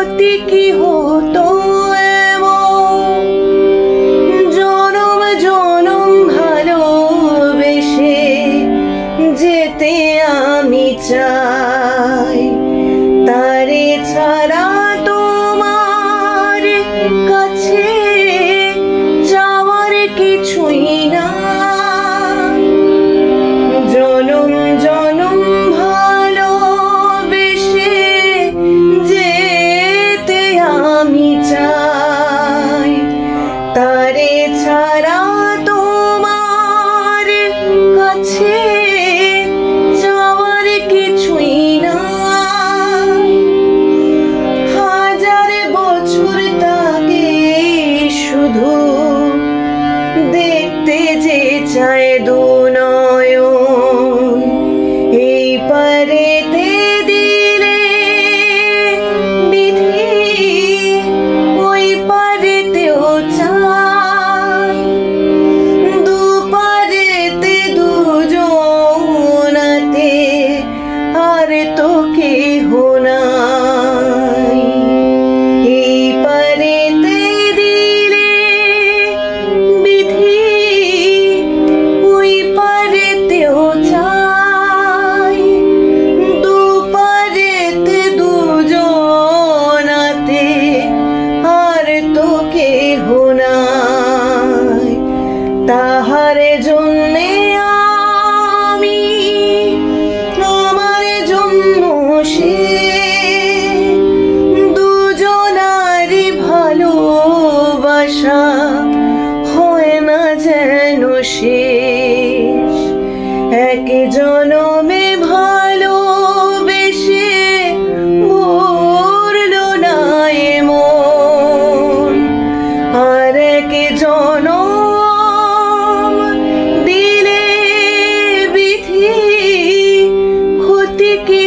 ক্ষতি কি হতো এমন, জনম জনম ভালোবেসে যেতে আমি চাই। তারে ছাড়া তোমার কাছে যাওয়ার কিছুই না। জনম জনম ভালোবেসে যেতে আমি চাই। তারে ছাড়া তোমার কাছে যাওয়ার কিছুই না। হাজার বছর তাকে শুধু দেখতে যে চায় দু নয়ন, এই পারেতে দিলে বিধি ওই পারেতেও চায়। দু পারেতে দুজনাতে আর তো কেহ নাই। এই পারেতে দিলে বিধি ওই পারেতেও চায়। দু পারেতে দুজনাতে আর তো কেহ নাই। তাহার জন্যে আমি, আমার জন্য সে, দুজনারই ভালোবাসা হয় না যেন শেষ। এক জনমে ভালোবেসে ভরলো না এ মন, আর এক জনম দিলে বিধি ক্ষতি কি